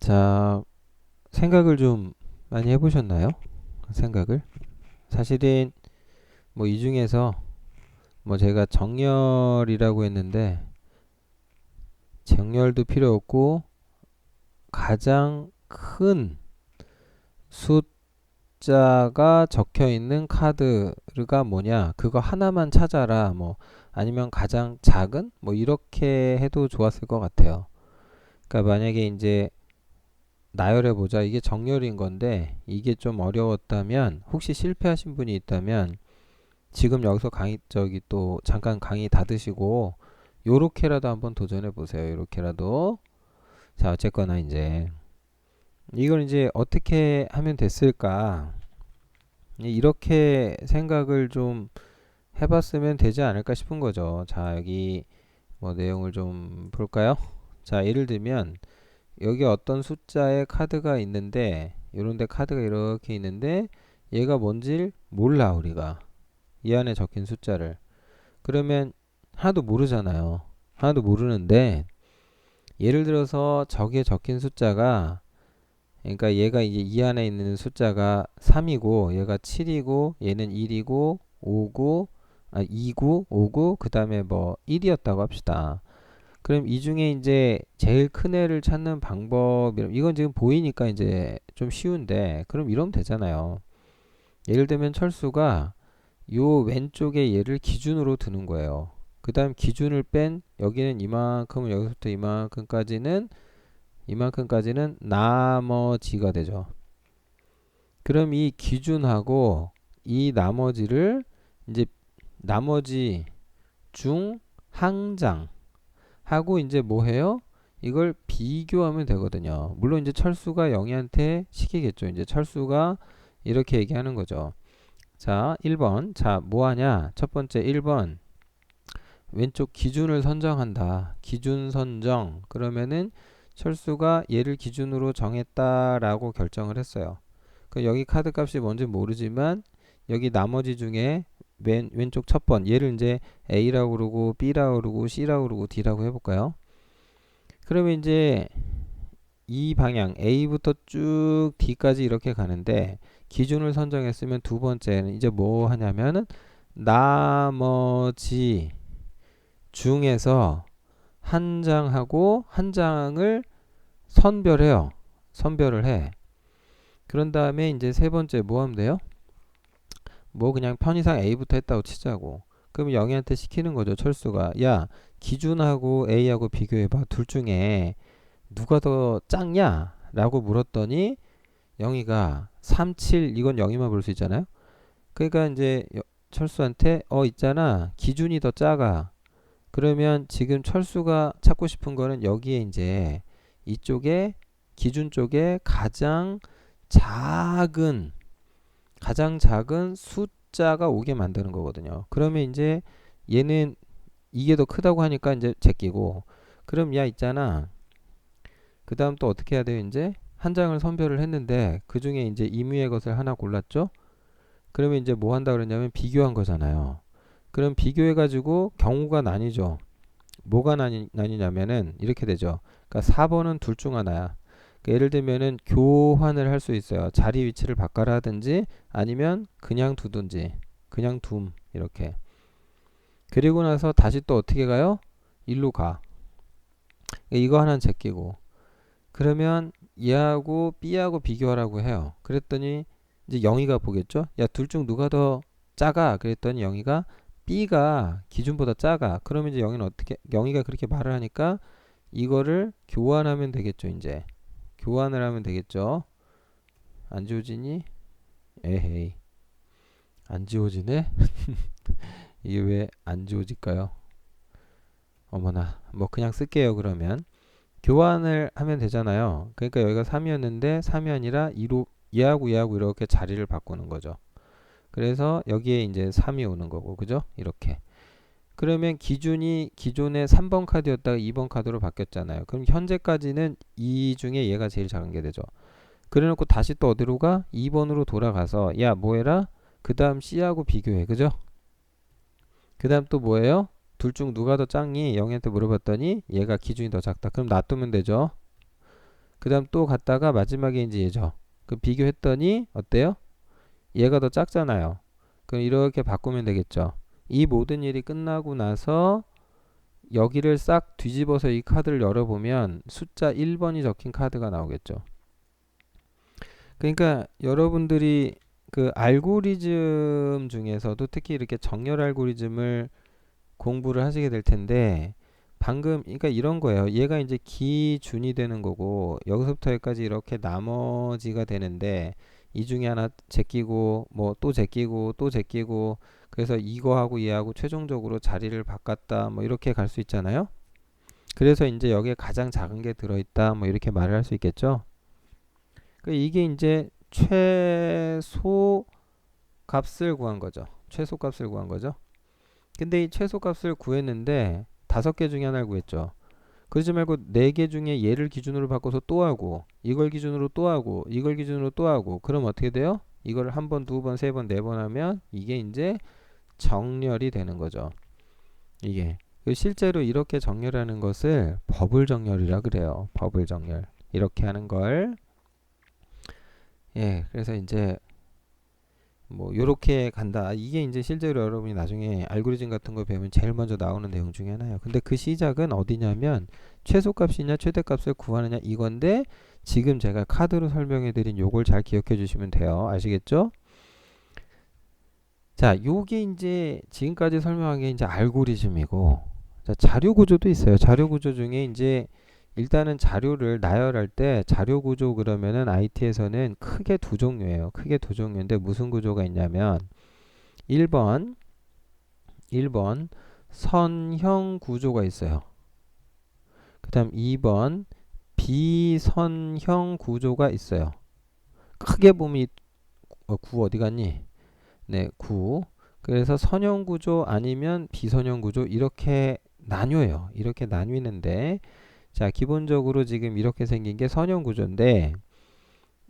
자, 생각을 좀 많이 해보셨나요? 생각을? 사실은 뭐 이 중에서 뭐 제가 정렬이라고 했는데 정렬도 필요 없고 가장 큰 숫자가 적혀 있는 카드가 뭐냐? 그거 하나만 찾아라. 뭐 아니면 가장 작은 뭐 이렇게 해도 좋았을 것 같아요. 그러니까 만약에 이제 나열해 보자. 이게 정렬인 건데 이게 좀 어려웠다면 혹시 실패하신 분이 있다면 지금 여기서 강의 저기 또 잠깐 강의 닫으시고 요렇게라도 한번 도전해 보세요. 요렇게라도. 자, 어쨌거나 이제 이걸 이제 어떻게 하면 됐을까? 이렇게 생각을 좀 해봤으면 되지 않을까 싶은 거죠. 자, 여기 뭐 내용을 좀 볼까요? 자, 예를 들면 여기 어떤 숫자의 카드가 있는데 요런데 카드가 이렇게 있는데 얘가 뭔지 몰라 우리가 이 안에 적힌 숫자를 그러면 하나도 모르잖아요. 하나도 모르는데 예를 들어서 저기에 적힌 숫자가 그러니까 얘가 이제 이 안에 있는 숫자가 3이고 얘가 7이고 얘는 1이고 5고 2구 5구 그다음에 뭐 1이었다고 합시다. 그럼 이 중에 이제 제일 큰 애를 찾는 방법 이건 지금 보이니까 이제 좀 쉬운데 그럼 이러면 되잖아요. 예를 들면 철수가 요 왼쪽에 얘를 기준으로 두는 거예요. 그 다음 기준을 뺀 여기는 이만큼은 여기서부터 이만큼까지는 나머지가 되죠. 그럼 이 기준하고 이 나머지를 이제 나머지 중 항장 하고 이제 뭐 해요? 이걸 비교하면 되거든요. 물론 이제 철수가 영희한테 시키겠죠. 이제 철수가 이렇게 얘기하는 거죠. 자, 1번. 자, 뭐 하냐? 첫 번째 1번. 왼쪽 기준을 선정한다. 기준 선정. 그러면은 철수가 얘를 기준으로 정했다라고 결정을 했어요. 그 여기 카드 값이 뭔지 모르지만 여기 나머지 중에 왼쪽 첫 번 얘를 이제 A라고 그러고 B라고 그러고 C라고 그러고 D라고 해볼까요? 그러면 이제 이 방향 A부터 쭉 D까지 이렇게 가는데 기준을 선정했으면 두 번째는 이제 뭐 하냐면은 나머지 중에서 한 장하고 한 장을 선별해요. 선별을 해. 그런 다음에 이제 세 번째 뭐 하면 돼요? 뭐 그냥 편의상 A부터 했다고 치자고. 그럼 영희한테 시키는 거죠. 철수가. 야, 기준하고 A하고 비교해봐. 둘 중에 누가 더 작냐? 라고 물었더니 영희가 3, 7 이건 영희만 볼 수 있잖아요. 그러니까 이제 철수한테 있잖아. 기준이 더 작아. 그러면 지금 철수가 찾고 싶은 거는 여기에 이제 이쪽에 기준 쪽에 작은 가장 작은 숫자가 오게 만드는 거거든요. 그러면 이제 얘는 이게 더 크다고 하니까 이제 제끼고 그럼 야 있잖아. 그 다음 또 어떻게 해야 돼요? 이제 한 장을 선별을 했는데 그 중에 이제 임의의 것을 하나 골랐죠. 그러면 이제 뭐 한다 그러냐면 비교한 거잖아요. 그럼 비교해가지고 경우가 나뉘죠. 뭐가 나뉘냐면은 이렇게 되죠. 그러니까 4번은 둘 중 하나야. 그러니까 예를 들면은 교환을 할 수 있어요. 자리 위치를 바꿔라 하든지 아니면 그냥 두든지 그냥 둠 이렇게. 그리고 나서 다시 또 어떻게 가요? 일로 가. 그러니까 이거 하나는 제끼고 그러면 얘하고 B하고 비교하라고 해요. 그랬더니 이제 영희가 보겠죠? 야, 둘 중 누가 더 작아? 그랬더니 영희가 B가 기준보다 작아. 그러면 이제 영희가 그렇게 말을 하니까 이거를 교환하면 되겠죠, 이제. 교환을 하면 되겠죠. 안 지워지니? 에헤이. 안 지워지네? 이게 왜 안 지워질까요? 어머나. 뭐 그냥 쓸게요, 그러면. 교환을 하면 되잖아요. 그러니까 여기가 3이었는데 3이 아니라 2로 얘하고 이렇게 자리를 바꾸는 거죠. 그래서 여기에 이제 3이 오는 거고, 그죠? 이렇게. 그러면 기준이 기존에 3번 카드였다가 2번 카드로 바뀌었잖아요. 그럼 현재까지는 이 중에 얘가 제일 작은 게 되죠. 그래 놓고 다시 또 어디로 가? 2번으로 돌아가서 야, 뭐 해라? 그 다음 C하고 비교해. 그죠? 그 다음 또 뭐예요? 둘 중 누가 더 작니? 영희한테 물어봤더니 얘가 기준이 더 작다. 그럼 놔두면 되죠. 그 다음 또 갔다가 마지막에 이제 얘죠. 그 비교했더니 어때요? 얘가 더 작잖아요. 그럼 이렇게 바꾸면 되겠죠. 이 모든 일이 끝나고 나서 여기를 싹 뒤집어서 이 카드를 열어보면 숫자 1번이 적힌 카드가 나오겠죠. 그러니까 여러분들이 그 알고리즘 중에서도 특히 이렇게 정렬 알고리즘을 공부를 하시게 될 텐데 방금 그러니까 이런 거예요. 얘가 이제 기준이 되는 거고 여기서부터 여기까지 이렇게 나머지가 되는데 이 중에 하나 제끼고 뭐 또 제끼고 또 제끼고 그래서 이거하고 얘하고 최종적으로 자리를 바꿨다 뭐 이렇게 갈 수 있잖아요. 그래서 이제 여기에 가장 작은 게 들어있다 뭐 이렇게 말을 할 수 있겠죠. 그 이게 이제 최소 값을 구한 거죠. 최소 값을 구한 거죠. 근데 이 최소 값을 구했는데 5개 중에 하나를 구했죠. 그러지 말고 4개 중에 얘를 기준으로 바꿔서 또 하고 이걸 기준으로 또 하고 이걸 기준으로 또 하고 그럼 어떻게 돼요? 이걸 한 번, 두 번, 세 번, 네 번 하면 이게 이제 정렬이 되는 거죠. 이게 실제로 이렇게 정렬하는 것을 버블 정렬이라 그래요. 버블 정렬. 이렇게 하는 걸 예, 그래서 이제 뭐 요렇게 간다. 이게 이제 실제로 여러분이 나중에 알고리즘 같은 거 배우면 제일 먼저 나오는 내용 중에 하나예요. 근데 그 시작은 어디냐면 최소값이냐 최대값을 구하느냐 이건데 지금 제가 카드로 설명해 드린 요걸 잘 기억해 주시면 돼요. 아시겠죠? 자, 요게 이제 지금까지 설명한 게 이제 알고리즘이고 자, 자료 구조도 있어요. 자료 구조 중에 이제 일단은 자료를 나열할 때 자료 구조 그러면은 IT에서는 크게 두 종류예요. 크게 두 종류인데 무슨 구조가 있냐면 1번 선형 구조가 있어요. 그 다음 2번 비선형 구조가 있어요. 크게 보면 구 어디 갔니? 네, 구. 그래서 선형 구조 아니면 비선형 구조 이렇게 나뉘어요. 이렇게 나뉘는데 자, 기본적으로 지금 이렇게 생긴 게 선형 구조인데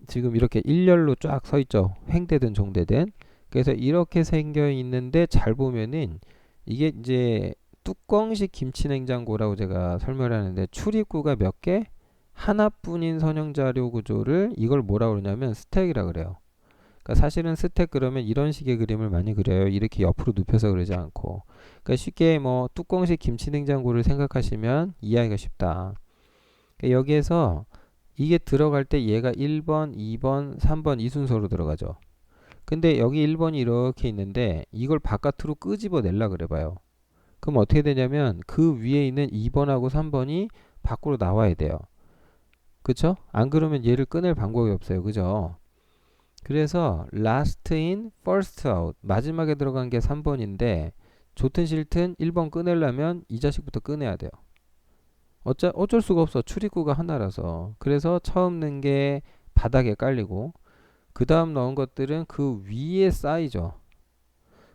지금 이렇게 일렬로 쫙 서 있죠. 횡대든 종대든. 그래서 이렇게 생겨 있는데 잘 보면은 이게 이제 뚜껑식 김치 냉장고라고 제가 설명하는데 출입구가 몇 개? 하나뿐인 선형 자료 구조를 이걸 뭐라 그러냐면 스택이라 그래요. 그러니까 사실은 스택 그러면 이런 식의 그림을 많이 그려요. 이렇게 옆으로 눕혀서 그러지 않고. 그러니까 쉽게 뭐 뚜껑식 김치 냉장고를 생각하시면 이해하기가 쉽다. 그러니까 여기에서 이게 들어갈 때 얘가 1번, 2번, 3번 이 순서로 들어가죠. 근데 여기 1번이 이렇게 있는데 이걸 바깥으로 끄집어 내려 그래 봐요. 그럼 어떻게 되냐면 그 위에 있는 2번하고 3번이 밖으로 나와야 돼요. 그쵸? 안 그러면 얘를 꺼낼 방법이 없어요. 그죠? 그래서 last in, first out 마지막에 들어간 게 3번인데 좋든 싫든 1번 꺼내려면 이 자식부터 꺼내야 돼요. 어쩔 수가 없어. 출입구가 하나라서. 그래서 처음 넣은 게 바닥에 깔리고 그 다음 넣은 것들은 그 위에 쌓이죠.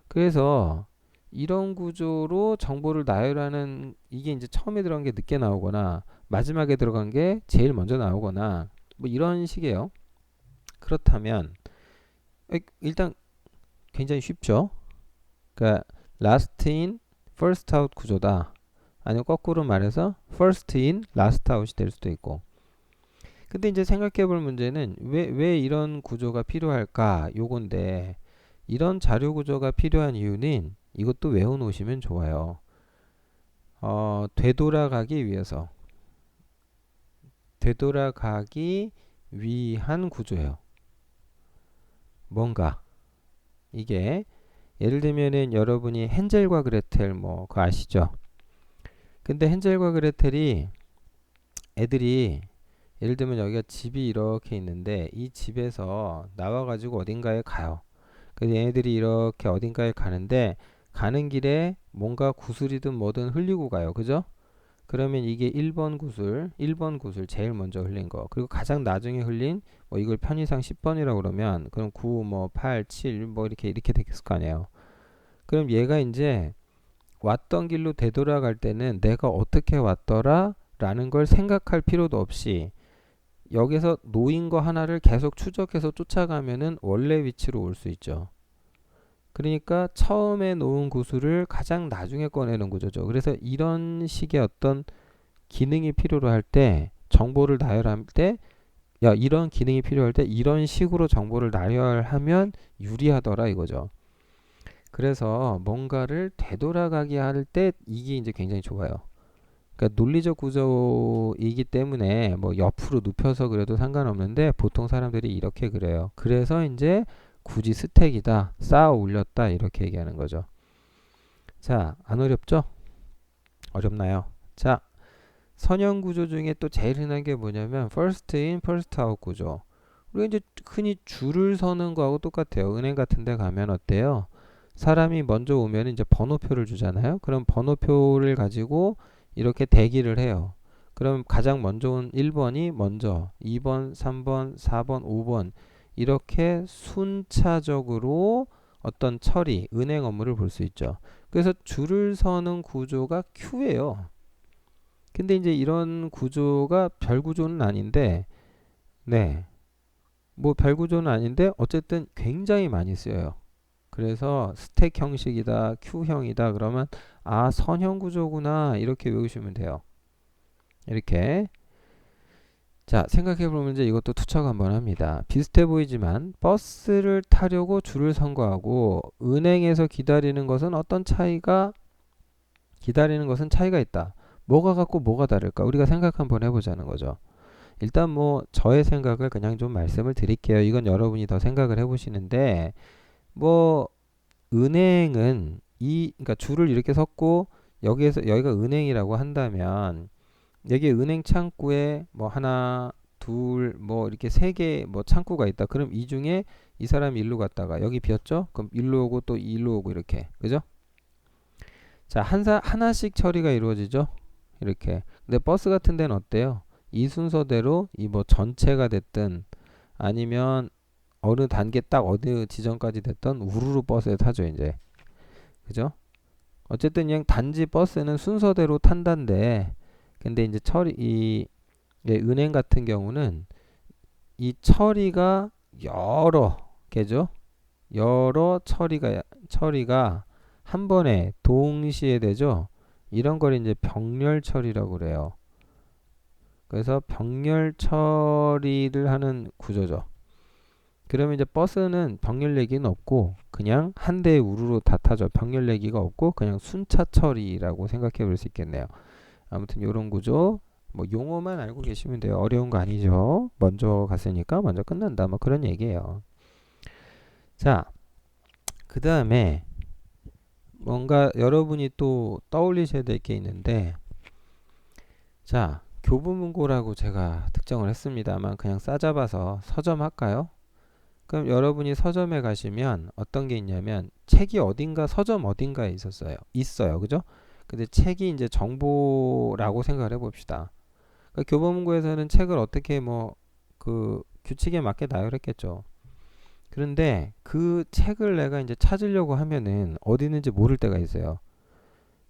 그래서 이런 구조로 정보를 나열하는 이게 이제 처음에 들어간 게 늦게 나오거나 마지막에 들어간 게 제일 먼저 나오거나 뭐 이런 식이에요. 그렇다면 일단 굉장히 쉽죠. 그러니까 last in, first out 구조다. 아니면 거꾸로 말해서 first in, last out이 될 수도 있고. 근데 이제 생각해 볼 문제는 왜 이런 구조가 필요할까? 요건데 이런 자료 구조가 필요한 이유는 이것도 외워 놓으시면 좋아요. 되돌아가기 위해서. 되돌아가기 위한 구조예요. 뭔가 이게 예를 들면은 여러분이 헨젤과 그레텔 뭐 그거 아시죠? 근데 헨젤과 그레텔이 애들이 예를 들면 여기가 집이 이렇게 있는데 이 집에서 나와가지고 어딘가에 가요. 그래서 얘네들이 이렇게 어딘가에 가는데 가는 길에 뭔가 구슬이든 뭐든 흘리고 가요. 그죠? 그러면 이게 1번 구슬 제일 먼저 흘린 거. 그리고 가장 나중에 흘린 뭐 이걸 편의상 10번이라고 그러면 그럼 9, 뭐 8, 7, 뭐 이렇게 됐을 거 아니에요. 그럼 얘가 이제 왔던 길로 되돌아갈 때는 내가 어떻게 왔더라? 라는 걸 생각할 필요도 없이 여기서 놓인 거 하나를 계속 추적해서 쫓아가면은 원래 위치로 올 수 있죠. 그러니까 처음에 놓은 구슬을 가장 나중에 꺼내는 구조죠. 그래서 이런 식의 어떤 기능이 필요로 할 때 정보를 나열할 때 야, 이런 기능이 필요할 때 이런 식으로 정보를 나열하면 유리하더라 이거죠. 그래서 뭔가를 되돌아가게 할 때 이게 이제 굉장히 좋아요. 그러니까 논리적 구조이기 때문에 뭐 옆으로 눕혀서 그래도 상관없는데 보통 사람들이 이렇게 그래요. 그래서 이제 굳이 스택이다, 쌓아 올렸다 이렇게 얘기하는 거죠. 자, 안 어렵죠? 어렵나요? 자, 선형 구조 중에 또 제일 흔한 게 뭐냐면 first in, first out 구조. 우리가 이제 흔히 줄을 서는 거하고 똑같아요. 은행 같은 데 가면 어때요? 사람이 먼저 오면 이제 번호표를 주잖아요. 그럼 번호표를 가지고 이렇게 대기를 해요. 그럼 가장 먼저 온 1번이 먼저, 2번, 3번, 4번, 5번 이렇게 순차적으로 어떤 처리, 은행 업무를 볼 수 있죠. 그래서 줄을 서는 구조가 Q예요. 근데 이제 이런 구조가 별 구조는 아닌데, 네. 뭐 별 구조는 아닌데 어쨌든 굉장히 많이 쓰여요. 그래서 스택 형식이다, Q형이다 그러면 아, 선형 구조구나 이렇게 외우시면 돼요. 이렇게. 자, 생각해 보면 이제 이것도 투척 한번 합니다. 비슷해 보이지만 버스를 타려고 줄을 선 거하고 은행에서 기다리는 것은 차이가 있다. 뭐가 같고 뭐가 다를까? 우리가 생각 한번 해보자는 거죠. 일단 뭐 저의 생각을 그냥 좀 말씀을 드릴게요. 이건 여러분이 더 생각을 해보시는데 뭐 은행은 그러니까 줄을 이렇게 섰고 여기가 은행이라고 한다면 여기 은행 창구에 뭐 하나, 둘, 뭐 이렇게 세 개 뭐 창구가 있다. 그럼 이 중에 이 사람이 일로 갔다가 여기 비었죠? 그럼 일로 오고 또 일로 오고 이렇게. 그죠? 자, 하나씩 처리가 이루어지죠? 이렇게. 근데 버스 같은 데는 어때요? 이 순서대로 이 뭐 전체가 됐든 아니면 어느 단계 딱 어느 지점까지 됐던 우르르 버스에 타죠, 이제. 그죠? 어쨌든 그냥 단지 버스는 순서대로 탄다는데 근데 이제 은행 같은 경우는 이 처리가 여러 개죠. 여러 처리가 한 번에 동시에 되죠. 이런 걸 이제 병렬 처리라고 그래요. 그래서 병렬 처리를 하는 구조죠. 그러면 이제 버스는 병렬 내기는 없고 그냥 한 대에 우르르 다 타죠. 병렬 내기가 없고 그냥 순차 처리라고 생각해 볼 수 있겠네요. 아무튼 이런 구조 뭐 용어만 알고 계시면 돼요. 어려운 거 아니죠. 먼저 갔으니까 먼저 끝난다. 뭐 그런 얘기예요. 자, 그 다음에 뭔가 여러분이 또 떠올리셔야 될 게 있는데 자, 교보문고라고 제가 특정을 했습니다만 그냥 싸잡아서 서점 할까요? 그럼 여러분이 서점에 가시면 어떤 게 있냐면 책이 어딘가 서점 어딘가에 있어요. 그죠? 근데 책이 이제 정보라고 생각을 해봅시다. 그러니까 교보문고에서는 책을 어떻게 뭐 그 규칙에 맞게 나열했겠죠. 그런데 그 책을 내가 이제 찾으려고 하면은 어디 있는지 모를 때가 있어요.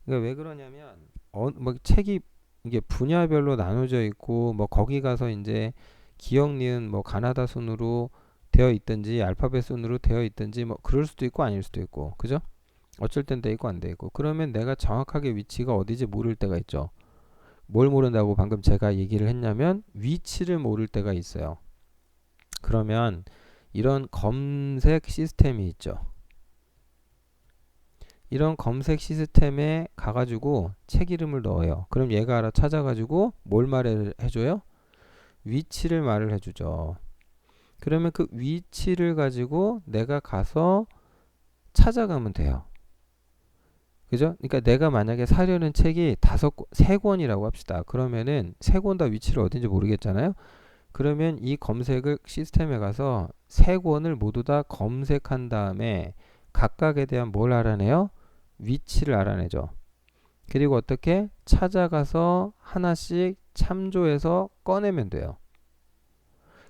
그러니까 왜 그러냐면 뭐 책이 이게 분야별로 나눠져 있고 뭐 거기 가서 이제 기억 니은 뭐 가나다 순으로 되어 있든지 알파벳 순으로 되어 있든지 뭐 그럴 수도 있고 아닐 수도 있고 그죠? 어쩔 땐 돼 있고 안 돼 있고 그러면 내가 정확하게 위치가 어디지 모를 때가 있죠. 뭘 모른다고 방금 제가 얘기를 했냐면 위치를 모를 때가 있어요. 그러면 이런 검색 시스템이 있죠. 이런 검색 시스템에 가가지고 책 이름을 넣어요. 그럼 얘가 알아 찾아가지고 뭘 말을 해줘요? 위치를 말을 해주죠. 그러면 그 위치를 가지고 내가 가서 찾아가면 돼요. 그죠? 그러니까 내가 만약에 사려는 책이 세 권이라고 합시다. 그러면은 세 권 다 위치를 어딘지 모르겠잖아요. 그러면 이 검색을 시스템에 가서 세 권을 모두 다 검색한 다음에 각각에 대한 뭘 알아내요? 위치를 알아내죠. 그리고 어떻게 찾아가서 하나씩 참조해서 꺼내면 돼요.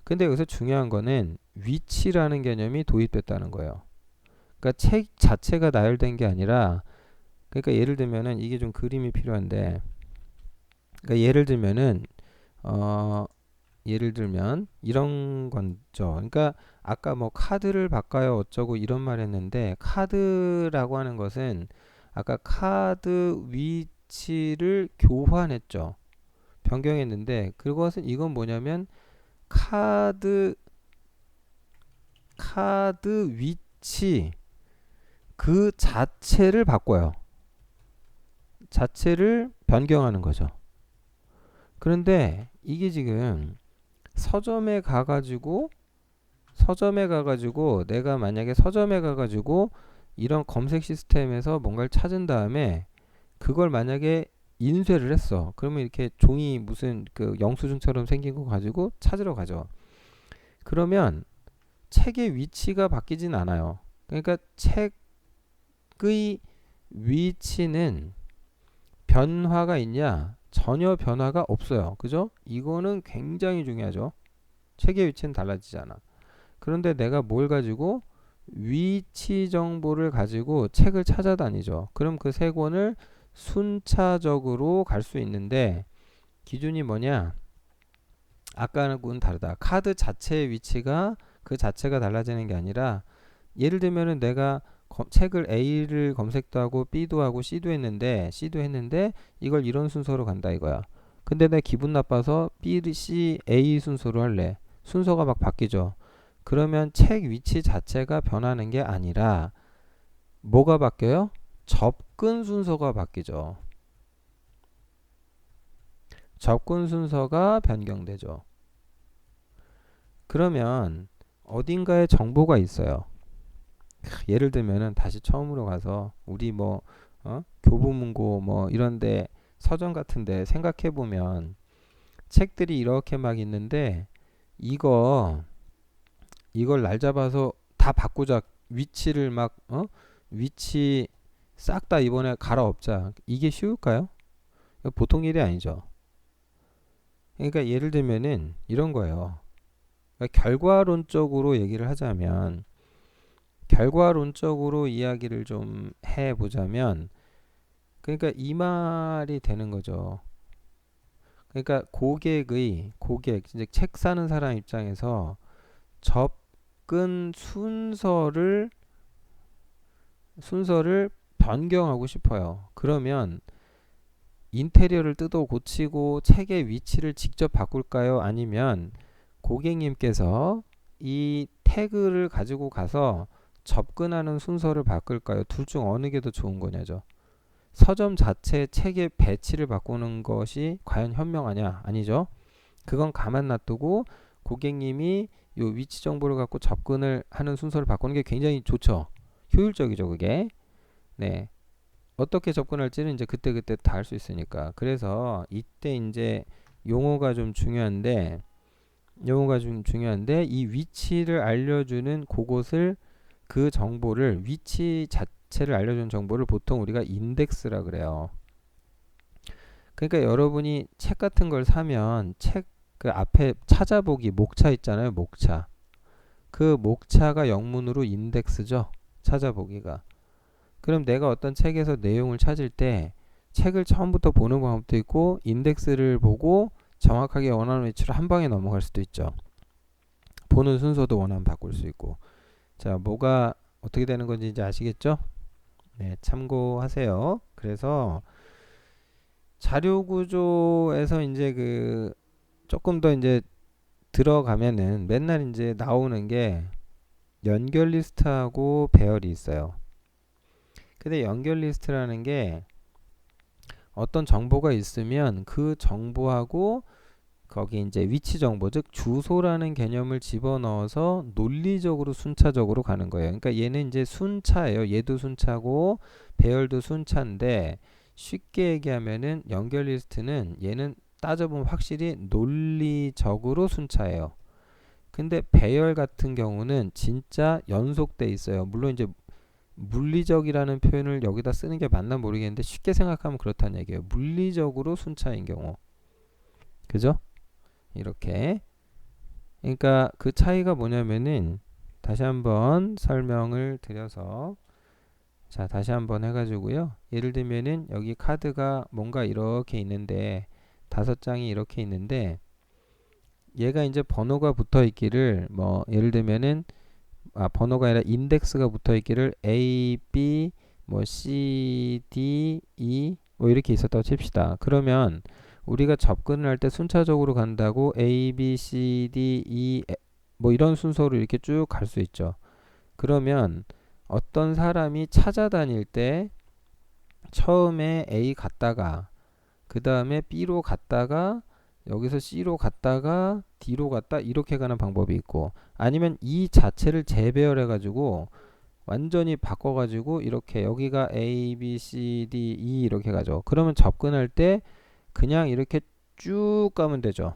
근데 여기서 중요한 거는 위치라는 개념이 도입됐다는 거예요. 그러니까 책 자체가 나열된 게 아니라 그러니까 예를 들면은 이게 좀 그림이 필요한데 그러니까 예를 들면 이런 건죠. 그러니까 아까 뭐 카드를 바꿔요 어쩌고 이런 말 했는데 카드라고 하는 것은 아까 카드 위치를 교환했죠. 변경했는데 그것은 이건 뭐냐면 카드 위치 그 자체를 바꿔요. 자체를 변경하는 거죠. 그런데 이게 지금 서점에 가가지고 내가 만약에 서점에 가가지고 이런 검색 시스템에서 뭔가를 찾은 다음에 그걸 만약에 인쇄를 했어. 그러면 이렇게 종이 무슨 그 영수증처럼 생긴 거 가지고 찾으러 가죠. 그러면 책의 위치가 바뀌진 않아요. 그러니까 책의 위치는 변화가 있냐? 전혀 변화가 없어요. 그죠? 이거는 굉장히 중요하죠. 책의 위치는 달라지잖아. 그런데 내가 뭘 가지고 위치 정보를 가지고 책을 찾아다니죠. 그럼 그 세 권을 순차적으로 갈 수 있는데 기준이 뭐냐? 아까는 다르다. 카드 자체의 위치가 그 자체가 달라지는 게 아니라 예를 들면은 내가 책을 A를 검색도 하고 B도 하고 C도 했는데 이걸 이런 순서로 간다 이거야. 근데 내 기분 나빠서 B, C, A 순서로 할래. 순서가 막 바뀌죠. 그러면 책 위치 자체가 변하는 게 아니라 뭐가 바뀌어요? 접근 순서가 바뀌죠. 접근 순서가 변경되죠. 그러면 어딘가에 정보가 있어요. 예를 들면은 다시 처음으로 가서 우리 뭐 교보문고 뭐 이런데 서점 같은데 생각해 보면 책들이 이렇게 막 있는데 이거 이걸 날 잡아서 다 바꾸자 위치를 막 위치 싹 다 이번에 갈아엎자 이게 쉬울까요? 보통 일이 아니죠. 그러니까 예를 들면은 이런 거예요. 그러니까 결과론적으로 얘기를 하자면 결과론적으로 이야기를 좀 해보자면 그러니까 이 말이 되는 거죠. 그러니까 고객 이제 책 사는 사람 입장에서 접근 순서를 변경하고 싶어요. 그러면 인테리어를 뜯어 고치고 책의 위치를 직접 바꿀까요? 아니면 고객님께서 이 태그를 가지고 가서 접근하는 순서를 바꿀까요? 둘 중 어느 게 더 좋은 거냐죠. 서점 자체 책의 배치를 바꾸는 것이 과연 현명하냐? 아니죠. 그건 가만 놔두고 고객님이 요 위치 정보를 갖고 접근을 하는 순서를 바꾸는 게 굉장히 좋죠. 효율적이죠, 그게. 네. 어떻게 접근할지는 이제 그때그때 다 할 수 있으니까. 그래서 이때 이제 용어가 좀 중요한데 이 위치를 알려주는 그곳을 그 정보를 위치 자체를 알려주는 정보를 보통 우리가 인덱스라 그래요. 그러니까 여러분이 책 같은 걸 사면 책 그 앞에 찾아보기 목차 있잖아요. 목차. 그 목차가 영문으로 인덱스죠. 찾아보기가. 그럼 내가 어떤 책에서 내용을 찾을 때 책을 처음부터 보는 방법도 있고 인덱스를 보고 정확하게 원하는 위치로 한 방에 넘어갈 수도 있죠. 보는 순서도 원하면 바꿀 수 있고. 자, 뭐가 어떻게 되는 건지 이제 아시겠죠? 네, 참고하세요. 그래서 자료 구조에서 이제 그 조금 더 이제 들어가면은 맨날 이제 나오는 게 연결 리스트하고 배열이 있어요. 근데 연결 리스트라는 게 어떤 정보가 있으면 그 정보하고 거기 이제 위치 정보 즉 주소라는 개념을 집어넣어서 논리적으로 순차적으로 가는 거예요. 그러니까 얘는 이제 순차예요. 얘도 순차고 배열도 순차인데 쉽게 얘기하면은 연결 리스트는 얘는 따져보면 확실히 논리적으로 순차예요. 근데 배열 같은 경우는 진짜 연속돼 있어요. 물론 이제 물리적이라는 표현을 여기다 쓰는 게 맞나 모르겠는데 쉽게 생각하면 그렇다는 얘기예요. 물리적으로 순차인 경우. 그죠? 이렇게. 그러니까 그 차이가 뭐냐면은 다시 한번 설명을 드려서 자, 다시 한번 해가지고요. 예를 들면은 여기 카드가 뭔가 이렇게 있는데 5장이 이렇게 있는데 얘가 이제 번호가 붙어 있기를 뭐 예를 들면은 번호가 아니라 인덱스가 붙어 있기를 A, B, 뭐 C, D, E 뭐 이렇게 있었다고 칩시다. 그러면 우리가 접근을 할 때 순차적으로 간다고 A, B, C, D, E 뭐 이런 순서로 이렇게 쭉 갈 수 있죠. 그러면 어떤 사람이 찾아다닐 때 처음에 A 갔다가 그 다음에 B로 갔다가 여기서 C로 갔다가 D로 갔다 이렇게 가는 방법이 있고 아니면 이 자체를 재배열해 가지고 완전히 바꿔 가지고 이렇게 여기가 A, B, C, D, E 이렇게 가죠. 그러면 접근할 때 그냥 이렇게 쭉 가면 되죠.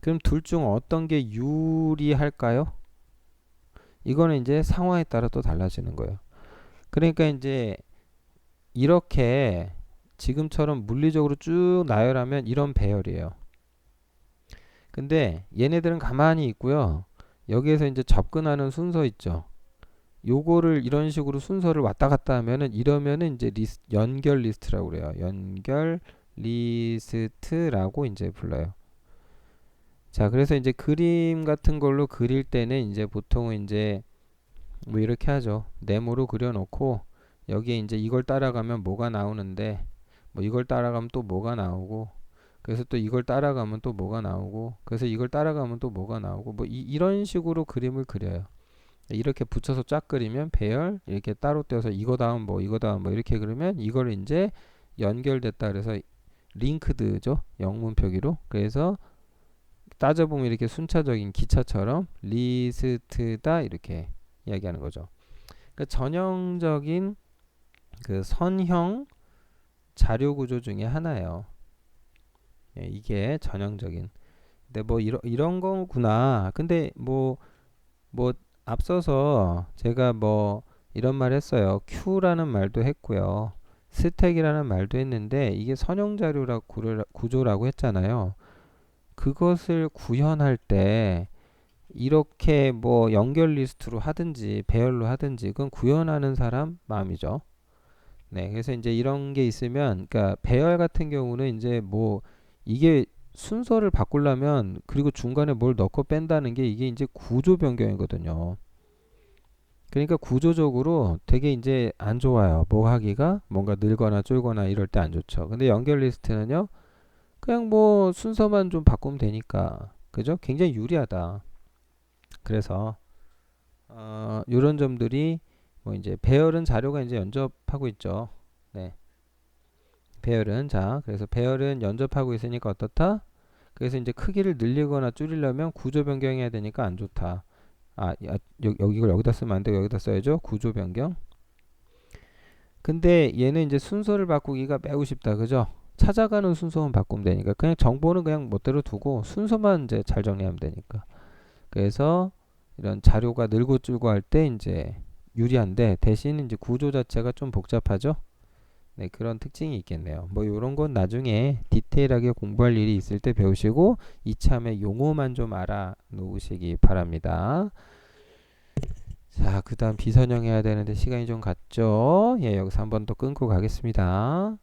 그럼 둘 중 어떤 게 유리할까요? 이거는 이제 상황에 따라 또 달라지는 거예요. 그러니까 이제 이렇게 지금처럼 물리적으로 쭉 나열하면 이런 배열이에요. 근데 얘네들은 가만히 있고요. 여기에서 이제 접근하는 순서 있죠. 요거를 이런 식으로 순서를 왔다 갔다 하면은 이러면은 이제 연결 리스트라고 그래요. 연결 리스트라고 이제 불러요. 자, 그래서 이제 그림 같은 걸로 그릴 때는 이제 보통은 이제 뭐 이렇게 하죠. 네모로 그려놓고 여기에 이제 이걸 따라가면 뭐가 나오는데 뭐 이걸 따라가면 또 뭐가 나오고 그래서 또 이걸 따라가면 또 뭐가 나오고 그래서 이걸 따라가면 또 뭐가 나오고 뭐 이런 식으로 그림을 그려요. 이렇게 붙여서 쫙 그리면 배열 이렇게 따로 떼서 이거 다음 뭐 이거 다음 뭐 이렇게 그리면 이걸 이제 연결됐다 그래서 링크드죠. 영문 표기로. 그래서 따져보면 이렇게 순차적인 기차처럼 리스트다 이렇게 이야기하는 거죠. 그러니까 전형적인 그 선형 자료 구조 중에 하나예요. 예, 이게 전형적인. 근데 뭐 이런 거구나. 근데 뭐 앞서서 제가 뭐 이런 말 했어요. Q라는 말도 했고요. 스택이라는 말도 했는데 이게 선형 자료라 구조라고 했잖아요. 그것을 구현할 때 이렇게 뭐 연결 리스트로 하든지 배열로 하든지 그건 구현하는 사람 마음이죠. 네, 그래서 이제 이런 게 있으면, 그러니까 배열 같은 경우는 이제 뭐 이게 순서를 바꾸려면 그리고 중간에 뭘 넣고 뺀다는 게 이게 이제 구조 변경이거든요. 그러니까 구조적으로 되게 이제 안 좋아요. 뭐 하기가 뭔가 늘거나 줄거나 이럴 때 안 좋죠. 근데 연결 리스트는요, 그냥 뭐 순서만 좀 바꾸면 되니까, 그죠? 굉장히 유리하다. 그래서 이런 점들이 뭐 이제 배열은 자료가 이제 연접하고 있죠. 네. 배열은 자 그래서 배열은 연접하고 있으니까 어떻다? 그래서 이제 크기를 늘리거나 줄이려면 구조 변경해야 되니까 안 좋다. 여기 이걸 여기다 쓰면 안 되고 여기다 써야죠. 구조 변경. 근데 얘는 이제 순서를 바꾸기가 매우 쉽다. 그죠? 찾아가는 순서만 바꾸면 되니까 그냥 정보는 그냥 멋대로 두고 순서만 이제 잘 정리하면 되니까. 그래서 이런 자료가 늘고 줄고 할 때 이제 유리한데 대신 이제 구조 자체가 좀 복잡하죠. 네, 그런 특징이 있겠네요. 뭐 이런 건 나중에 디테일하게 공부할 일이 있을 때 배우시고 이참에 용어만 좀 알아 놓으시기 바랍니다. 자, 그 다음 비선형 해야 되는데 시간이 좀 갔죠? 예, 여기서 한번 더 끊고 가겠습니다.